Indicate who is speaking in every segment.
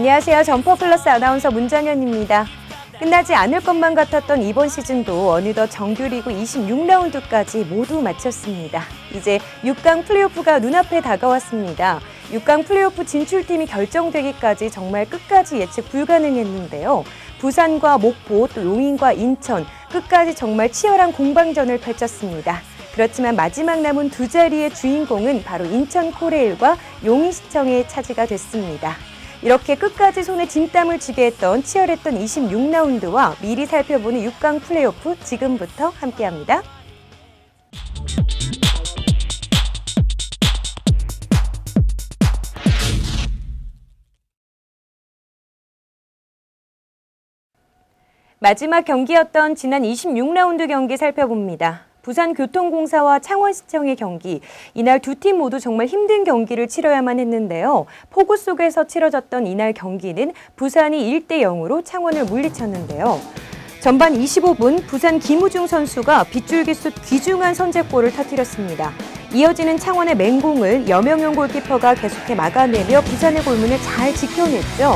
Speaker 1: 안녕하세요. 점퍼플러스 아나운서 문정현입니다. 끝나지 않을 것만 같았던 이번 시즌도 어느덧 정규리그 26라운드까지 모두 마쳤습니다. 이제 6강 플레이오프가 눈앞에 다가왔습니다. 6강 플레이오프 진출팀이 결정되기까지 정말 끝까지 예측 불가능했는데요. 부산과 목포, 또 용인과 인천, 끝까지 정말 치열한 공방전을 펼쳤습니다. 그렇지만 마지막 남은 두 자리의 주인공은 바로 인천 코레일과 용인시청의 차지가 됐습니다. 이렇게 끝까지 손에 진땀을 쥐게 했던 치열했던 26라운드와 미리 살펴보는 6강 플레이오프 지금부터 함께합니다. 마지막 경기였던 지난 26라운드 경기 살펴봅니다. 부산교통공사와 창원시청의 경기, 이날 두 팀 모두 정말 힘든 경기를 치러야만 했는데요. 폭우 속에서 치러졌던 이날 경기는 부산이 1대0으로 창원을 물리쳤는데요. 전반 25분 부산 김우중 선수가 빗줄기 슛 귀중한 선제골을 터뜨렸습니다. 이어지는 창원의 맹공을 여명용 골키퍼가 계속해 막아내며 부산의 골문을 잘 지켜냈죠.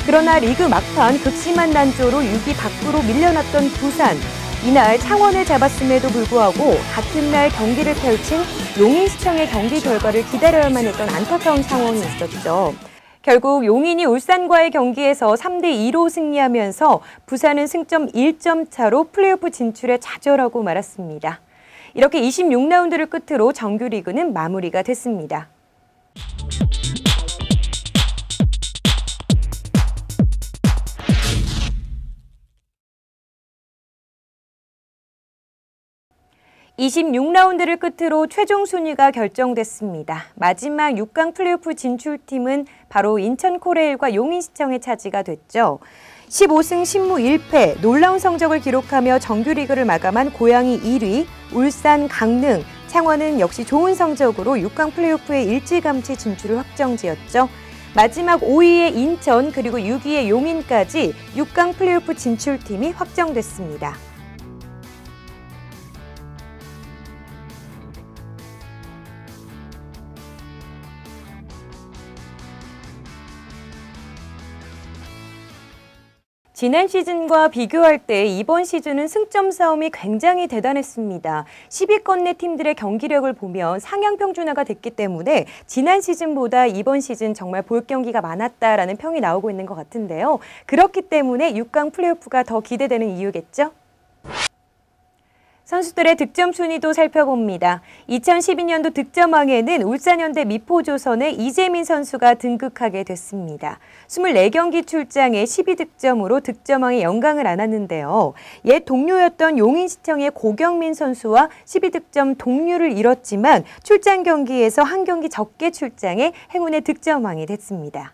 Speaker 1: 그러나 리그 막판 극심한 난조로 6위 밖으로 밀려났던 부산. 이날 창원을 잡았음에도 불구하고 같은 날 경기를 펼친 용인시청의 경기 결과를 기다려야만 했던 안타까운 상황이 있었죠. 결국 용인이 울산과의 경기에서 3대2로 승리하면서 부산은 승점 1점 차로 플레이오프 진출에 좌절하고 말았습니다. 이렇게 26라운드를 끝으로 정규리그는 마무리가 됐습니다. (26라운드를) 끝으로 최종 순위가 결정됐습니다. 마지막 6강 플레이오프 진출팀은 바로 인천 코레일과 용인시청의 차지가 됐죠. 15승 10무 1패, 놀라운 성적을 기록하며 정규리그를 마감한 고양이 1위, 울산, 강릉, 창원은 역시 좋은 성적으로 6강 플레이오프의 일찌감치 진출을 확정지었죠. 마지막 5위의 인천 그리고 6위의 용인까지 6강 플레이오프 진출팀이 확정됐습니다. 지난 시즌과 비교할 때 이번 시즌은 승점 싸움이 굉장히 대단했습니다. 10위권 내 팀들의 경기력을 보면 상향 평준화가 됐기 때문에 지난 시즌보다 이번 시즌 정말 볼 경기가 많았다라는 평이 나오고 있는 것 같은데요. 그렇기 때문에 6강 플레이오프가 더 기대되는 이유겠죠? 선수들의 득점 순위도 살펴봅니다. 2012년도 득점왕에는 울산현대 미포조선의 이재민 선수가 등극하게 됐습니다. 24경기 출장에 12득점으로 득점왕에 영광을 안았는데요. 옛 동료였던 용인시청의 고경민 선수와 12득점 동률을 이뤘지만 출장 경기에서 한 경기 적게 출장해 행운의 득점왕이 됐습니다.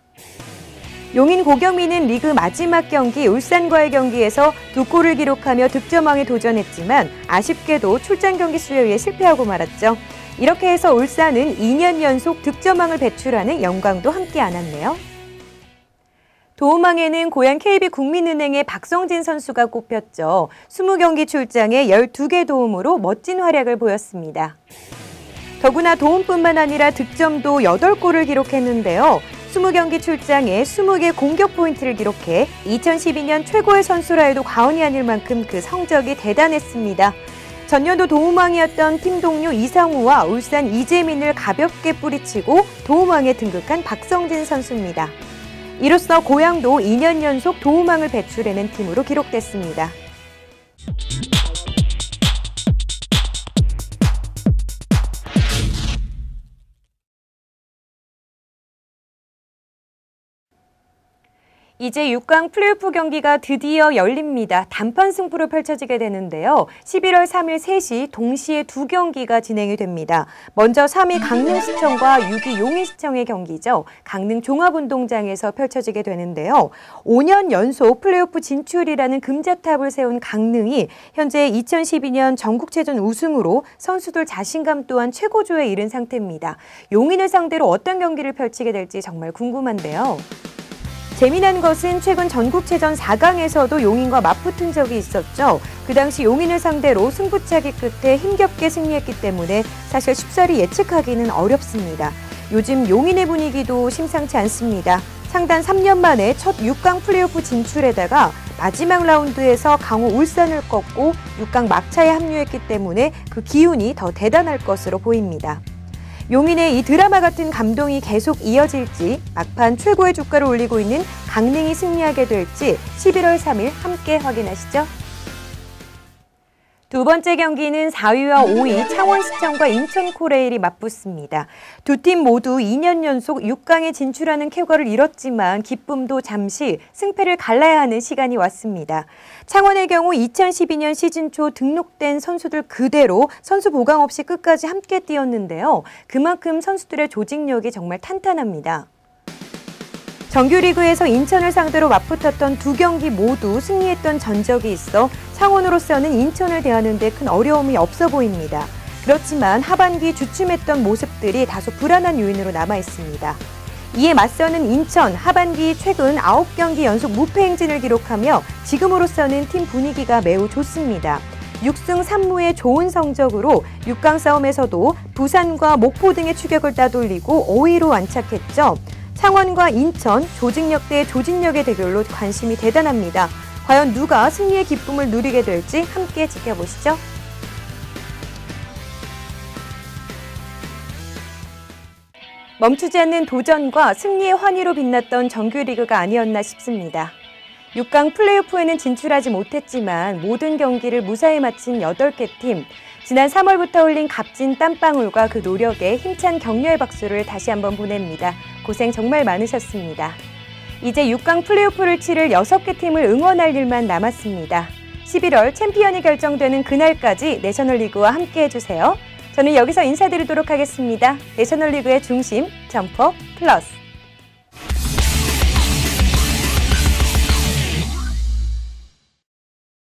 Speaker 1: 용인 고경민은 리그 마지막 경기 울산과의 경기에서 2골을 기록하며 득점왕에 도전했지만 아쉽게도 출장 경기 수여에 실패하고 말았죠. 이렇게 해서 울산은 2년 연속 득점왕을 배출하는 영광도 함께 안았네요. 도움왕에는 고향 KB국민은행의 박성진 선수가 꼽혔죠. 20경기 출장에 12개 도움으로 멋진 활약을 보였습니다. 더구나 도움뿐만 아니라 득점도 8골을 기록했는데요. 20경기 출장에 20개 공격 포인트를 기록해 2012년 최고의 선수라 해도 과언이 아닐 만큼 그 성적이 대단했습니다. 전년도 도움왕이었던 팀 동료 이상우와 울산 이재민을 가볍게 뿌리치고 도움왕에 등극한 박성진 선수입니다. 이로써 고향도 2년 연속 도움왕을 배출해낸 팀으로 기록됐습니다. 이제 6강 플레이오프 경기가 드디어 열립니다. 단판 승부로 펼쳐지게 되는데요. 11월 3일 3시 동시에 두 경기가 진행이 됩니다. 먼저 3위 강릉시청과 6위 용인시청의 경기죠. 강릉 종합운동장에서 펼쳐지게 되는데요. 5년 연속 플레이오프 진출이라는 금자탑을 세운 강릉이 현재 2012년 전국체전 우승으로 선수들 자신감 또한 최고조에 이른 상태입니다. 용인을 상대로 어떤 경기를 펼치게 될지 정말 궁금한데요. 재미난 것은 최근 전국체전 4강에서도 용인과 맞붙은 적이 있었죠. 그 당시 용인을 상대로 승부차기 끝에 힘겹게 승리했기 때문에 사실 쉽사리 예측하기는 어렵습니다. 요즘 용인의 분위기도 심상치 않습니다. 창단 3년 만에 첫 6강 플레이오프 진출에다가 마지막 라운드에서 강호 울산을 꺾고 6강 막차에 합류했기 때문에 그 기운이 더 대단할 것으로 보입니다. 용인의 이 드라마 같은 감동이 계속 이어질지, 막판 최고의 주가를 올리고 있는 강릉이 승리하게 될지 11월 3일 함께 확인하시죠. 두 번째 경기는 4위와 5위 창원시청과 인천코레일이 맞붙습니다. 두 팀 모두 2년 연속 6강에 진출하는 쾌거를 이뤘지만 기쁨도 잠시 승패를 갈라야 하는 시간이 왔습니다. 창원의 경우 2012년 시즌 초 등록된 선수들 그대로 선수 보강 없이 끝까지 함께 뛰었는데요. 그만큼 선수들의 조직력이 정말 탄탄합니다. 정규리그에서 인천을 상대로 맞붙었던 두 경기 모두 승리했던 전적이 있어 창원으로서는 인천을 대하는 데 큰 어려움이 없어 보입니다. 그렇지만 하반기 주춤했던 모습들이 다소 불안한 요인으로 남아 있습니다. 이에 맞서는 인천, 하반기 최근 9경기 연속 무패 행진을 기록하며 지금으로서는 팀 분위기가 매우 좋습니다. 6승 3무의 좋은 성적으로 6강 싸움에서도 부산과 목포 등의 추격을 따돌리고 5위로 안착했죠. 창원과 인천, 조직력 대 조직력의 대결로 관심이 대단합니다. 과연 누가 승리의 기쁨을 누리게 될지 함께 지켜보시죠. 멈추지 않는 도전과 승리의 환희로 빛났던 정규리그가 아니었나 싶습니다. 6강 플레이오프에는 진출하지 못했지만 모든 경기를 무사히 마친 8개 팀. 지난 3월부터 흘린 값진 땀방울과 그 노력에 힘찬 격려의 박수를 다시 한번 보냅니다. 고생 정말 많으셨습니다. 이제 6강 플레이오프를 치를 6개 팀을 응원할 일만 남았습니다. 11월 챔피언이 결정되는 그날까지 내셔널리그와 함께 해주세요. 저는 여기서 인사드리도록 하겠습니다. 내셔널리그의 중심, 점퍼 플러스.